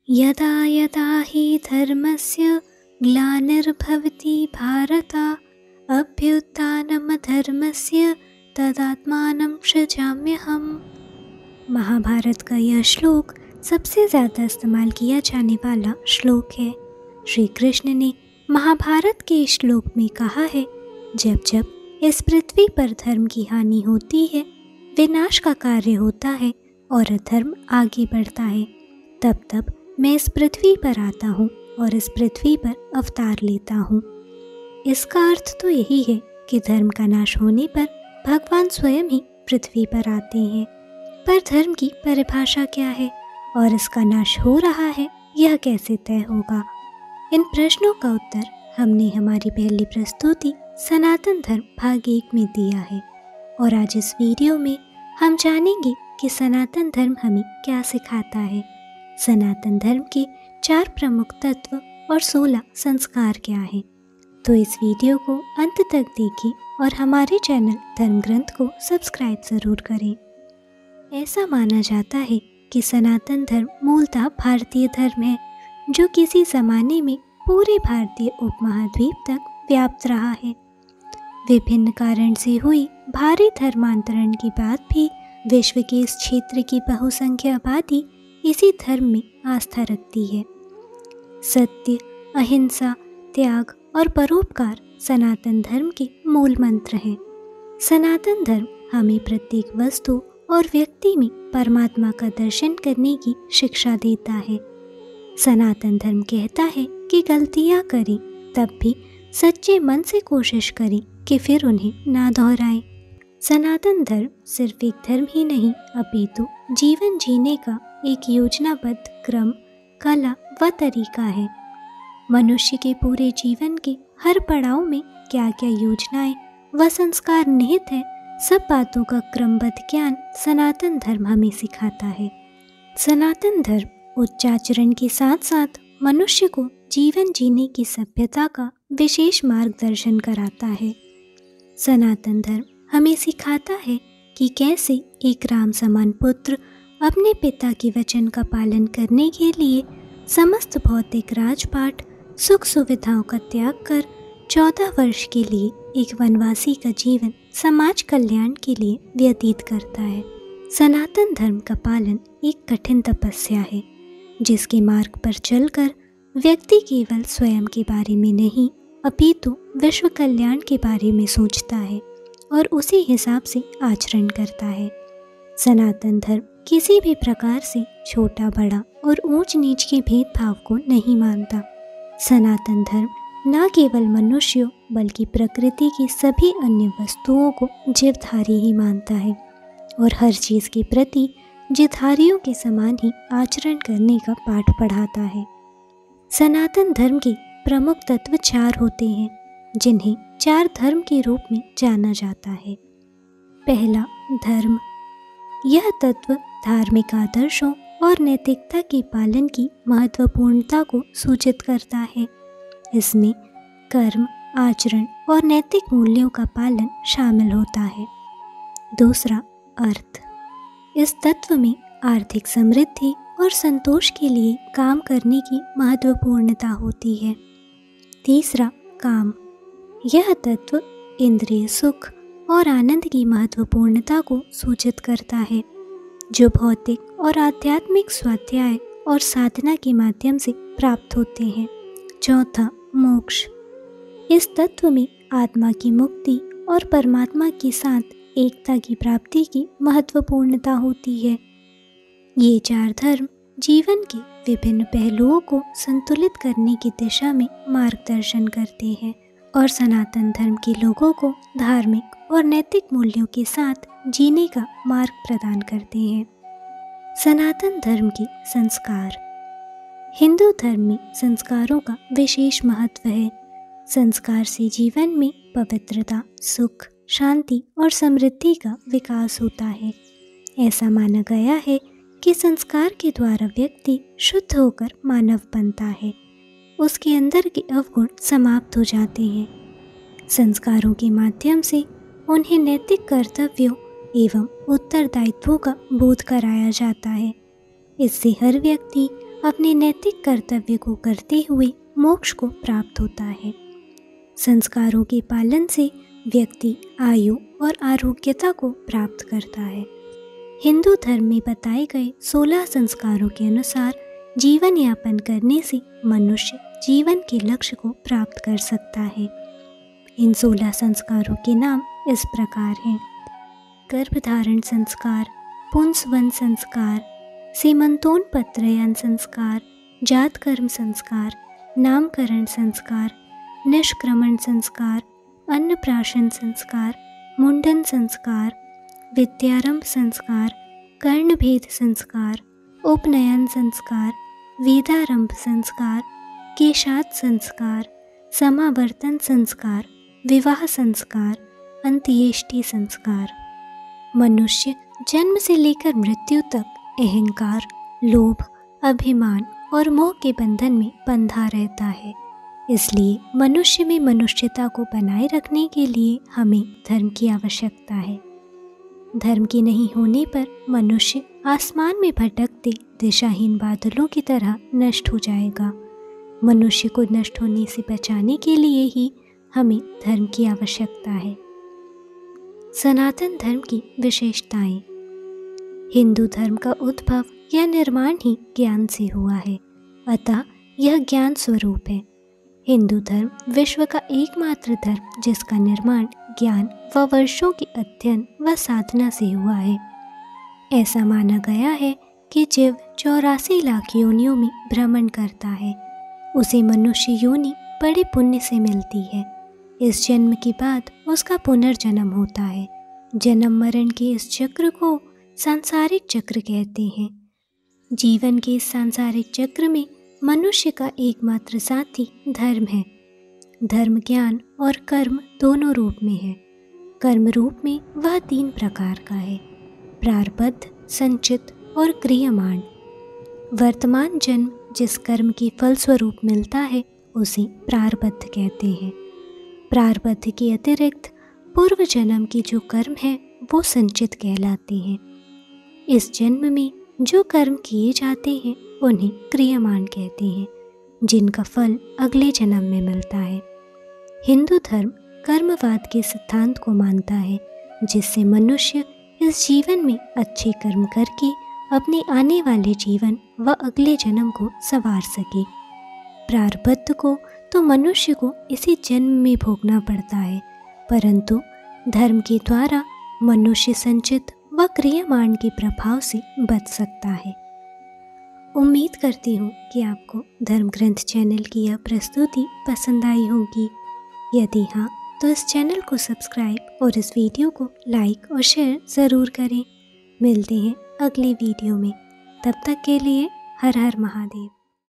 यदा यदा हि धर्मस्य ग्लानिर्भवति भारत अभ्युत्थानमधर्मस्य तदात्मानं सृजाम्यहम्। महाभारत का यह श्लोक सबसे ज़्यादा इस्तेमाल किया जाने वाला श्लोक है। श्री कृष्ण ने महाभारत के इस श्लोक में कहा है, जब जब इस पृथ्वी पर धर्म की हानि होती है, विनाश का कार्य होता है और अधर्म आगे बढ़ता है, तब तब मैं इस पृथ्वी पर आता हूँ और इस पृथ्वी पर अवतार लेता हूँ। इसका अर्थ तो यही है कि धर्म का नाश होने पर भगवान स्वयं ही पृथ्वी पर आते हैं। पर धर्म की परिभाषा क्या है और इसका नाश हो रहा है, यह कैसे तय होगा? इन प्रश्नों का उत्तर हमने हमारी पहली प्रस्तुति सनातन धर्म भाग 1 में दिया है और आज इस वीडियो में हम जानेंगे कि सनातन धर्म हमें क्या सिखाता है। सनातन धर्म के 4 प्रमुख तत्व और 16 संस्कार क्या हैं। तो इस वीडियो को अंत तक देखें और हमारे चैनल धर्म ग्रंथ को सब्सक्राइब ज़रूर करें। ऐसा माना जाता है कि सनातन धर्म मूलतः भारतीय धर्म है, जो किसी ज़माने में पूरे भारतीय उपमहाद्वीप तक व्याप्त रहा है। विभिन्न कारण से हुई भारी धर्मांतरण के बाद भी विश्व के इस क्षेत्र की बहुसंख्य आबादी इसी धर्म में आस्था रखती है। सत्य, अहिंसा, त्याग और परोपकार सनातन धर्म के मूल मंत्र हैं। सनातन धर्म हमें प्रत्येक वस्तु और व्यक्ति में परमात्मा का दर्शन करने की शिक्षा देता है। सनातन धर्म कहता है कि गलतियाँ करें तब भी सच्चे मन से कोशिश करें कि फिर उन्हें ना दोहराएं। सनातन धर्म सिर्फ एक धर्म ही नहीं, अपितु जीवन जीने का एक योजनाबद्ध क्रम, कला व तरीका है। मनुष्य के पूरे जीवन के हर पड़ाव में क्या क्या योजनाएं व संस्कार निहित है, सब बातों का क्रमबद्ध ज्ञान सनातन धर्म हमें सिखाता है। सनातन धर्म उच्च आचरण के साथ साथ मनुष्य को जीवन जीने की सभ्यता का विशेष मार्गदर्शन कराता है। सनातन धर्म हमें सिखाता है कि कैसे एक राम समान पुत्र अपने पिता के वचन का पालन करने के लिए समस्त भौतिक राजपाट, सुख सुविधाओं का त्याग कर 14 वर्ष के लिए एक वनवासी का जीवन समाज कल्याण के लिए व्यतीत करता है। सनातन धर्म का पालन एक कठिन तपस्या है, जिसके मार्ग पर चलकर व्यक्ति केवल स्वयं के बारे में नहीं, अपितु विश्व कल्याण के बारे में सोचता है और उसी हिसाब से आचरण करता है। सनातन धर्म किसी भी प्रकार से छोटा बड़ा और ऊंच नीच के भेदभाव को नहीं मानता। सनातन धर्म न केवल मनुष्यों बल्कि प्रकृति की सभी अन्य वस्तुओं को जीवधारी ही मानता है और हर चीज़ के प्रति जीवधारियों के समान ही आचरण करने का पाठ पढ़ाता है। सनातन धर्म के प्रमुख तत्व 4 होते हैं, जिन्हें 4 धर्म के रूप में जाना जाता है। पहला, धर्म। यह तत्व धार्मिक आदर्शों और नैतिकता के पालन की महत्वपूर्णता को सूचित करता है। इसमें कर्म, आचरण और नैतिक मूल्यों का पालन शामिल होता है। दूसरा, अर्थ। इस तत्व में आर्थिक समृद्धि और संतोष के लिए काम करने की महत्वपूर्णता होती है। तीसरा, काम। यह तत्व इंद्रिय सुख और आनंद की महत्वपूर्णता को सूचित करता है, जो भौतिक और आध्यात्मिक स्वाध्याय और साधना के माध्यम से प्राप्त होते हैं। चौथा, मोक्ष। इस तत्व में आत्मा की मुक्ति और परमात्मा के साथ एकता की प्राप्ति की महत्वपूर्णता होती है। ये 4 धर्म जीवन के विभिन्न पहलुओं को संतुलित करने की दिशा में मार्गदर्शन करते हैं और सनातन धर्म के लोगों को धार्मिक और नैतिक मूल्यों के साथ जीने का मार्ग प्रदान करते हैं। सनातन धर्म के संस्कार। हिंदू धर्म में संस्कारों का विशेष महत्व है। संस्कार से जीवन में पवित्रता, सुख, शांति और समृद्धि का विकास होता है। ऐसा माना गया है कि संस्कार के द्वारा व्यक्ति शुद्ध होकर मानव बनता है, उसके अंदर के अवगुण समाप्त हो जाते हैं। संस्कारों के माध्यम से उन्हें नैतिक कर्तव्यों एवं उत्तरदायित्वों का बोध कराया जाता है। इससे हर व्यक्ति अपने नैतिक कर्तव्य को करते हुए मोक्ष को प्राप्त होता है। संस्कारों के पालन से व्यक्ति आयु और आरोग्यता को प्राप्त करता है। हिंदू धर्म में बताए गए 16 संस्कारों के अनुसार जीवन यापन करने से मनुष्य जीवन के लक्ष्य को प्राप्त कर सकता है। इन 16 संस्कारों के नाम इस प्रकार हैं: गर्भधारण संस्कार, पुंसवन संस्कार, सीमंतोन्पत्रयन संस्कार, जातकर्म संस्कार, नामकरण संस्कार, निष्क्रमण संस्कार, अन्नप्राशन संस्कार, मुंडन संस्कार, विद्यारंभ संस्कार, कर्णभेद संस्कार, उपनयन संस्कार, वेदारंभ संस्कार, केशाद संस्कार, समावर्तन संस्कार, विवाह संस्कार, अंत्येष्टि संस्कार। मनुष्य जन्म से लेकर मृत्यु तक अहंकार, लोभ, अभिमान और मोह के बंधन में बंधा रहता है। इसलिए मनुष्य में मनुष्यता को बनाए रखने के लिए हमें धर्म की आवश्यकता है। धर्म के नहीं होने पर मनुष्य आसमान में भटकते दिशाहीन बादलों की तरह नष्ट हो जाएगा। मनुष्य को नष्ट होने से बचाने के लिए ही हमें धर्म की आवश्यकता है। सनातन धर्म की विशेषताएं। हिंदू धर्म का उद्भव या निर्माण ही ज्ञान से हुआ है, अतः यह ज्ञान स्वरूप है। हिंदू धर्म विश्व का एकमात्र धर्म जिसका निर्माण ज्ञान व वर्षों के अध्ययन व साधना से हुआ है। ऐसा माना गया है कि जीव 84 लाख योनियों में भ्रमण करता है, उसे मनुष्य योनि बड़े पुण्य से मिलती है। इस जन्म के बाद उसका पुनर्जन्म होता है। जन्म मरण के इस चक्र को सांसारिक चक्र कहते हैं। जीवन के इस सांसारिक चक्र में मनुष्य का एकमात्र साथी धर्म है। धर्म ज्ञान और कर्म दोनों रूप में है। कर्म रूप में वह 3 प्रकार का है: प्रारब्ध, संचित और क्रियमाण। वर्तमान जन्म जिस कर्म के फलस्वरूप मिलता है उसे प्रारब्ध कहते हैं। प्रारब्ध के अतिरिक्त पूर्व जन्म के जो कर्म हैं वो संचित कहलाते हैं। इस जन्म में जो कर्म किए जाते हैं उन्हें क्रियमाण कहते हैं, जिनका फल अगले जन्म में मिलता है। हिंदू धर्म कर्मवाद के सिद्धांत को मानता है, जिससे मनुष्य इस जीवन में अच्छे कर्म करके अपने आने वाले जीवन व अगले जन्म को संवार सके। प्रारब्ध को तो मनुष्य को इसी जन्म में भोगना पड़ता है, परंतु धर्म के द्वारा मनुष्य संचित व क्रियमाण के प्रभाव से बच सकता है। उम्मीद करती हूँ कि आपको धर्म ग्रंथ चैनल की यह प्रस्तुति पसंद आई होगी। यदि हाँ, तो इस चैनल को सब्सक्राइब और इस वीडियो को लाइक और शेयर ज़रूर करें। मिलते हैं अगले वीडियो में। तब तक के लिए हर हर महादेव।